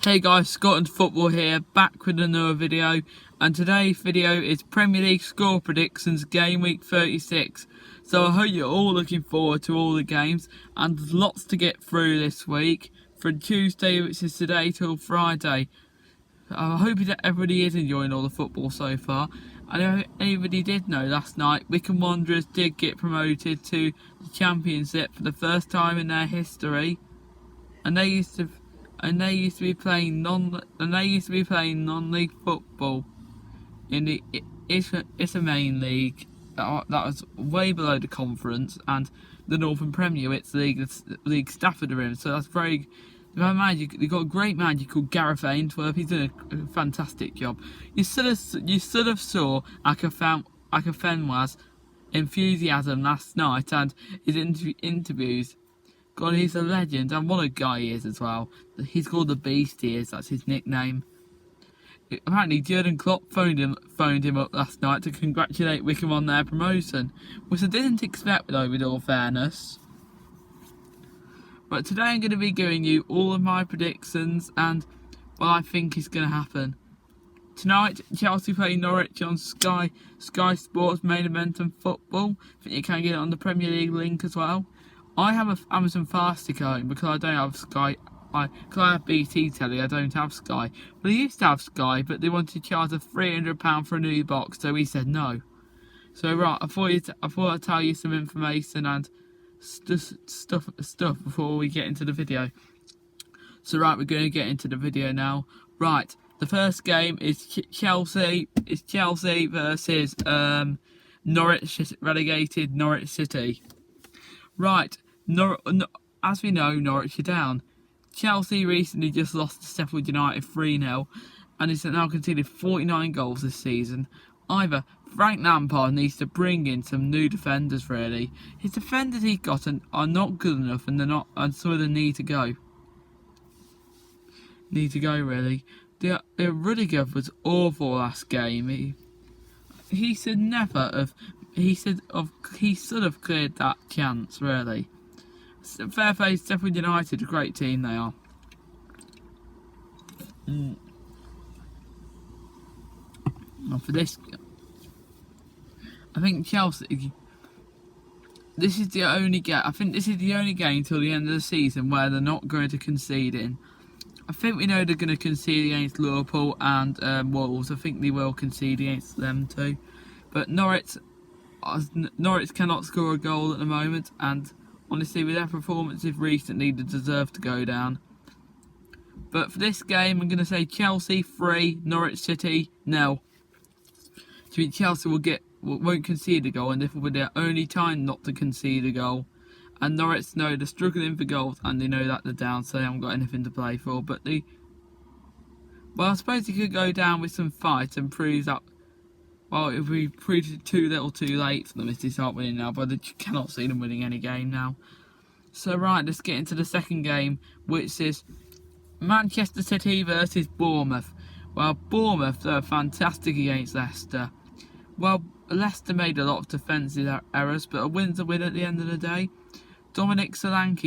Hey guys, Scotland Football here, back with another video, and today's video is Premier League score predictions game week 36. So I hope you're all looking forward to all the games, and there's lots to get through this week, from Tuesday, which is today, till Friday. I hope that everybody is enjoying all the football so far. And if anybody did know, last night Wycombe Wanderers did get promoted to the Championship for the first time in their history, and they used to be playing non-league football in the main league that was way below the conference and the Northern Premier. It's League Stafford are in, so that's very. You've got a great manager called Gareth Ainsworth. He's done a fantastic job. You sort of saw Akafenwa's enthusiasm last night and his interviews. God, he's a legend, and what a guy he is as well. He's called the Beast, that's his nickname. Apparently, Jurgen Klopp phoned him up last night to congratulate Wycombe on their promotion, which I didn't expect, though, with all fairness. But today I'm going to be giving you all of my predictions and what I think is going to happen. Tonight, Chelsea play Norwich on Sky Sports Main Event and Football. I think you can get it on the Premier League link as well. I have an Amazon Fire Stick home because I don't have Sky. Because I have BT telly, I don't have Sky. But I used to have Sky, but they wanted to charge us £300 for a new box, so we said no. So right, I thought I'd tell you some information and stuff before we get into the video. So right, we're going to get into the video now. Right, the first game is Chelsea versus Norwich, relegated Norwich City. Right, as we know, Norwich are down. Chelsea recently just lost to Sheffield United 3-0 and has now conceded 49 goals this season. Either Frank Lampard needs to bring in some new defenders, really. His defenders he's got are not good enough, and so they need to go. Really. The Rudiger was awful last game. He should have cleared that chance, really. Fair play, Sheffield United, a great team they are. Now for this, I think Chelsea. This is the only game. I think this is the only game till the end of the season where they're not going to concede in. I think we know they're going to concede against Liverpool and Wolves. I think they will concede against them too. But Norwich cannot score a goal at the moment, and honestly, with their performances recently, they deserve to go down. But for this game, I'm going to say Chelsea 3, Norwich City 0. I think Chelsea won't concede a goal, and this will be their only time not to concede a goal. And Norwich know they're struggling for goals, and they know that they're down, so they haven't got anything to play for. But I suppose they could go down with some fight and prove that. Well, it would be proved too little too late for them if they start winning now, but you cannot see them winning any game now. So right, let's get into the second game, which is Manchester City versus Bournemouth. Well, Bournemouth are fantastic against Leicester. Well, Leicester made a lot of defensive errors, but a win's a win at the end of the day. Dominic Solanke,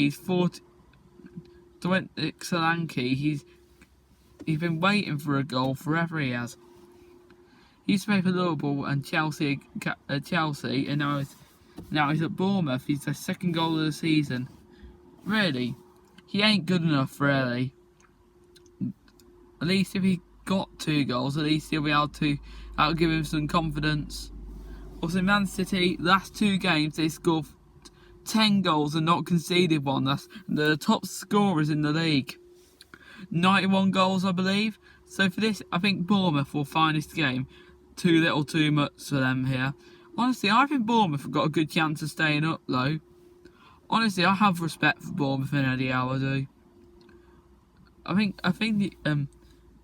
he's been waiting for a goal forever, he has. He used to play for Liverpool and Chelsea, and now he's at Bournemouth. He's their second goal of the season. Really, he ain't good enough, really. At least if he got 2 goals, at least he'll be able to give him some confidence. Also, Man City, last 2 games, they scored 10 goals and not conceded one. They're the top scorers in the league. 91 goals, I believe. So for this, I think Bournemouth will find this game too little too much for them here. Honestly, I think Bournemouth have got a good chance of staying up, though. Honestly, I have respect for Bournemouth and Eddie Howe, I do. I think the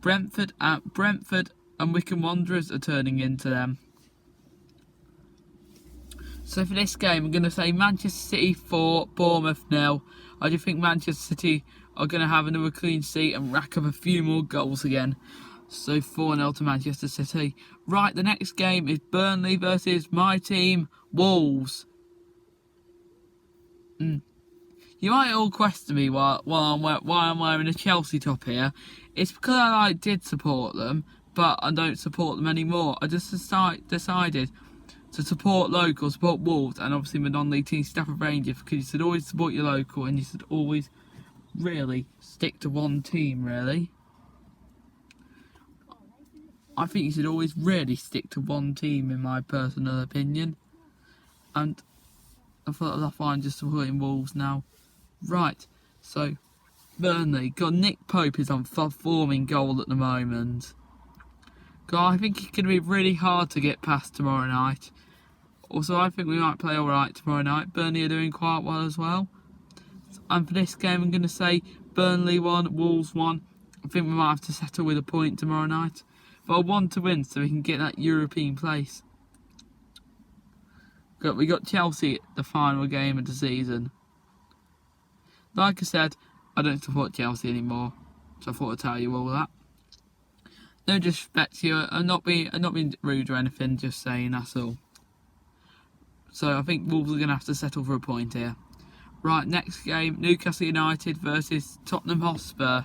Brentford and Wycombe Wanderers are turning into them. So for this game, I'm going to say Manchester City 4, Bournemouth 0. I do think Manchester City are going to have another clean sheet and rack up a few more goals again. So 4-0 to Manchester City. Right, the next game is Burnley versus my team, Wolves. You might all question me why I'm wearing a Chelsea top here. It's because I did support them, but I don't support them anymore. I just decided to support local, support Wolves, and obviously my non-league team Stafford Rangers, because you should always support your local and you should always really stick to one team, really. I think you should always really stick to one team, in my personal opinion. And I thought that's why I'm just supporting Wolves now. Right, so Burnley got Nick Pope is on form in goal at the moment. God, I think it's going to be really hard to get past tomorrow night. Also, I think we might play alright tomorrow night. Burnley are doing quite well as well. And for this game, I'm going to say Burnley 1, Wolves 1. I think we might have to settle with a point tomorrow night. But I want to win so we can get that European place. We got Chelsea, the final game of the season. Like I said, I don't support Chelsea anymore, so I thought I'd tell you all that. No disrespect to you, I'm not being rude or anything, just saying, that's all. So I think Wolves are going to have to settle for a point here. Right, next game, Newcastle United versus Tottenham Hotspur.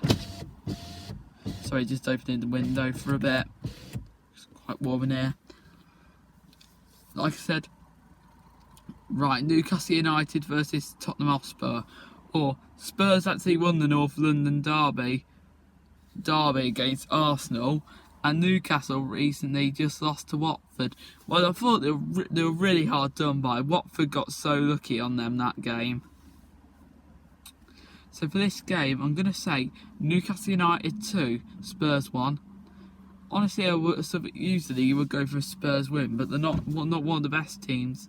Sorry, just opening the window for a bit. It's quite warm in here. Like I said, right, Newcastle United versus Tottenham Hotspur. Or Spurs actually won the North London derby against Arsenal, and Newcastle recently just lost to Watford. Well, I thought they were really hard done by. Watford got so lucky on them that game. So for this game, I'm going to say Newcastle United 2, Spurs 1. Honestly, usually you would go for a Spurs win, but they're not one of the best teams.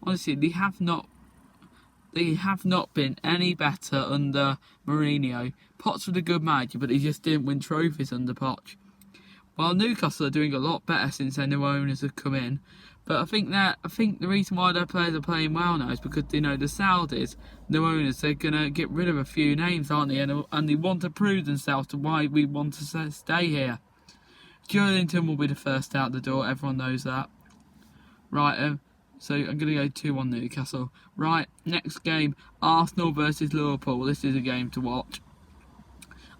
Honestly, they have not been any better under Mourinho. Poch was a good manager, but he just didn't win trophies under Poch. While Newcastle are doing a lot better since their new owners have come in. But I think the reason why their players are playing well now is because the Saudis, new owners, they're gonna get rid of a few names, aren't they? And they want to prove themselves to why we want to stay here. Joelinton will be the first out the door. Everyone knows that. Right. So I'm going to go 2-1 Newcastle. Right, next game, Arsenal versus Liverpool. This is a game to watch.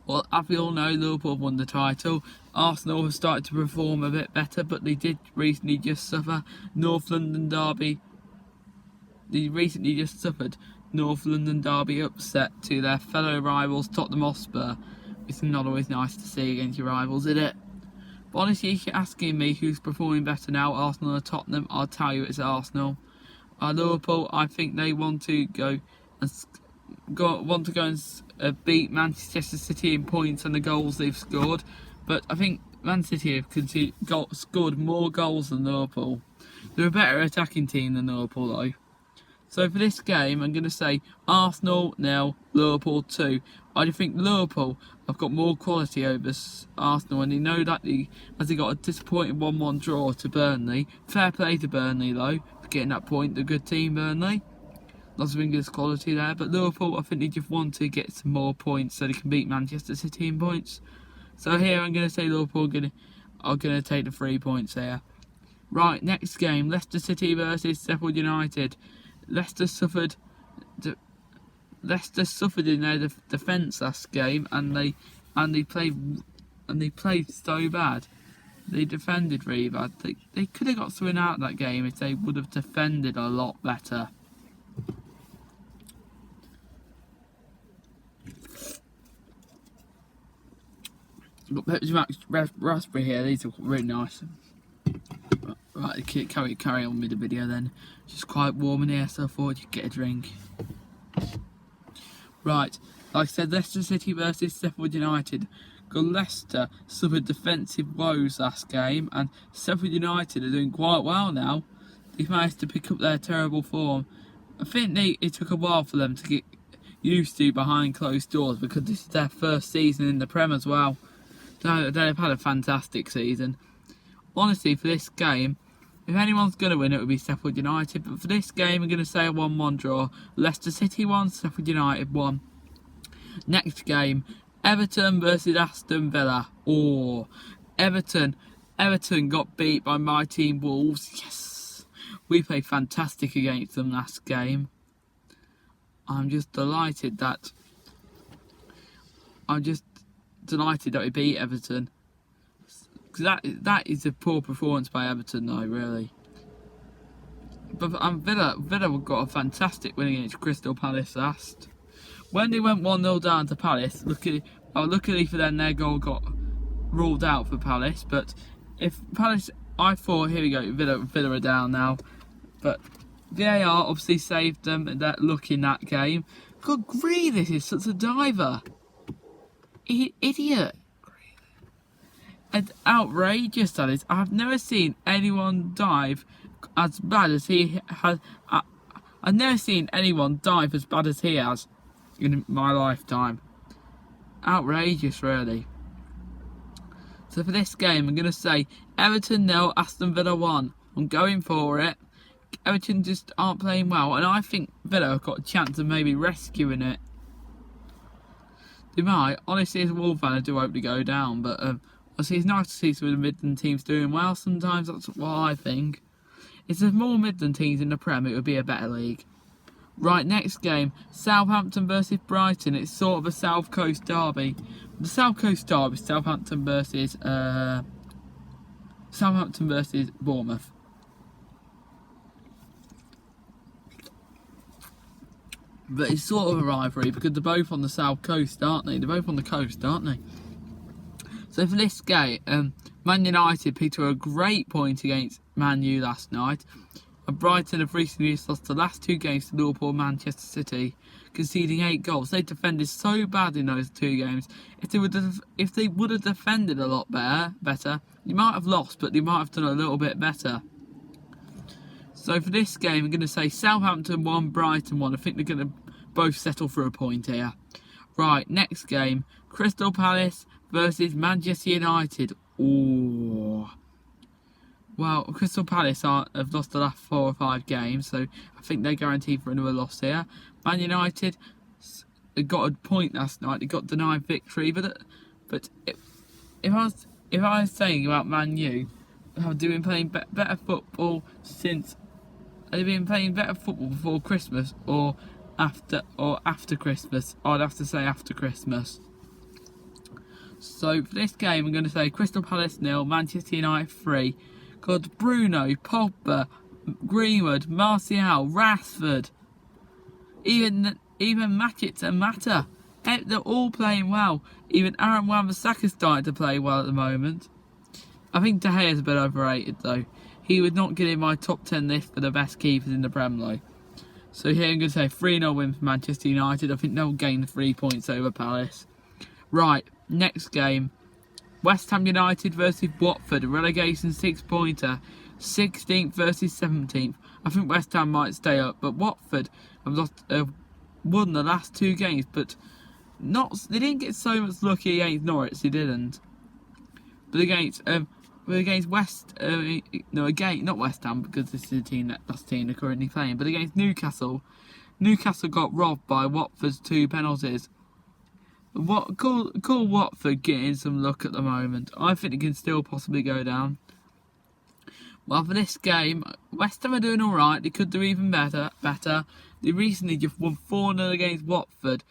Well, as we all know, Liverpool won the title. Arsenal have started to perform a bit better, but they did recently just suffer North London derby. They recently just suffered North London derby upset to their fellow rivals Tottenham Hotspur. It's not always nice to see against your rivals, is it? But honestly, if you're asking me who's performing better now, Arsenal or Tottenham, I'll tell you it's Arsenal. Liverpool, I think they want to go and beat Manchester City in points and the goals they've scored. But I think Man City have scored more goals than Liverpool. They're a better attacking team than Liverpool, though. So for this game, I'm going to say Arsenal 0, Liverpool 2. I think Liverpool have got more quality over Arsenal, and they know that as they got a disappointing 1-1 draw to Burnley. Fair play to Burnley, though, for getting that point. They're a good team, Burnley. Lots of English quality there. But Liverpool, I think they just want to get some more points so they can beat Manchester City in points. So here I'm going to say Liverpool are going to take the 3 points here. Right, next game, Leicester City versus Sheffield United. Leicester suffered in their defence last game, and they played so bad. They defended really bad. They could have got something out of that game if they would have defended a lot better. I've got Pepsi Max raspberry here. These are really nice. Right, carry on with the video then. It's just quite warm in here, so I thought you'd get a drink. Right, like I said, Leicester City versus Sheffield United. Leicester suffered defensive woes last game, and Sheffield United are doing quite well now. They've managed to pick up their terrible form. I think it took a while for them to get used to behind closed doors, because this is their first season in the Prem as well. They've had a fantastic season. Honestly, for this game, if anyone's going to win, it would be Sheffield United. But for this game, I'm going to say a 1-1 draw. Leicester City 1, Sheffield United 1. Next game, Everton versus Aston Villa. Everton got beat by my team Wolves. Yes! We played fantastic against them last game. I'm just delighted that we beat Everton. Because that is a poor performance by Everton, though, really. But Villa got a fantastic win against Crystal Palace last. When they went 1-0 down to Palace, luckily for them, their goal got ruled out for Palace. But if Palace, I thought, here we go, Villa are down now. But VAR obviously saved them that luck in that game. God, Grealish is such a diver. Idiot. And outrageous, that is. I've never seen anyone dive as bad as he has. I've never seen anyone dive as bad as he has in my lifetime. Outrageous, really. So for this game, I'm going to say Everton 0, Aston Villa 1. I'm going for it. Everton just aren't playing well, and I think Villa have got a chance of maybe rescuing it. They might. Honestly, as a Wolves fan, I do hope to go down, but obviously it's nice to see some of the Midland teams doing well sometimes. That's what I think. If there's more Midland teams in the Prem, it would be a better league. Right, next game, Southampton versus Brighton. It's sort of a South Coast derby. The South Coast derby is Southampton versus Bournemouth. But it's sort of a rivalry because they're both on the South Coast, aren't they? They're both on the coast, aren't they? So for this game, Man United picked up a great point against Man U last night. And Brighton have recently lost the last 2 games to Liverpool and Manchester City, conceding 8 goals. They defended so bad in those 2 games. If they would have defended a lot better, they might have lost, but they might have done a little bit better. So for this game, I'm going to say Southampton 1, Brighton 1. I think they're going to both settle for a point here. Right, next game, Crystal Palace versus Manchester United. Ooh. Well, Crystal Palace have lost the last 4 or 5 games, so I think they're guaranteed for another loss here. Man United got a point last night. They got denied victory, but if I was saying about Man U, have they been playing better football since? Have they been playing better football before Christmas or after Christmas? I'd have to say after Christmas. So for this game, I'm going to say Crystal Palace 0, Manchester United 3. Got Bruno, Pogba, Greenwood, Martial, Rashford, even Matic and Mata. They're all playing well. Even Aaron Wan-Bissaka's starting to play well at the moment. I think De Gea's a bit overrated though. He would not get in my top 10 list for the best keepers in the Prem though. So here I'm going to say 3-0 win for Manchester United. I think they'll gain 3 points over Palace. Right, next game. West Ham United versus Watford, relegation 6-pointer, 16th versus 17th. I think West Ham might stay up, but Watford have won the last 2 games, but they didn't get so much lucky against Norwich. They didn't. But against not West Ham, because this is the team that's the team they're currently playing. But against Newcastle got robbed by Watford's 2 penalties. Call Watford getting some luck at the moment. I think they can still possibly go down. Well, for this game, West Ham are doing alright. They could do even better. They recently just won 4-0 against Watford.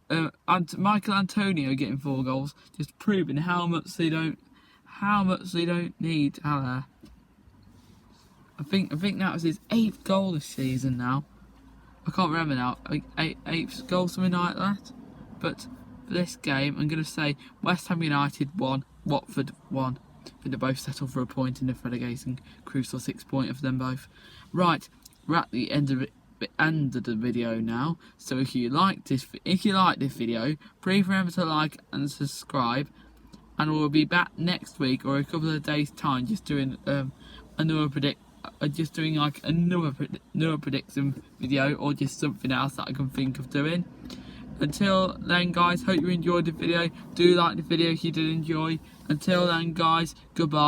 And Michael Antonio getting 4 goals, just proving how much they don't need Haller. I think that was his 8th goal this season now. I can't remember now. 8th goal, something like that. But for this game, I'm going to say West Ham United 1, Watford 1. I think they both settle for a point in the relegation. Crucial 6-pointer for them both. Right, we're at the end of the video now. So if you like this video, please remember to like and subscribe. And we'll be back next week or a couple of days' time, just doing another prediction video or just something else that I can think of doing. Until then, guys, hope you enjoyed the video. Do like the video if you did enjoy. Until then, guys, goodbye.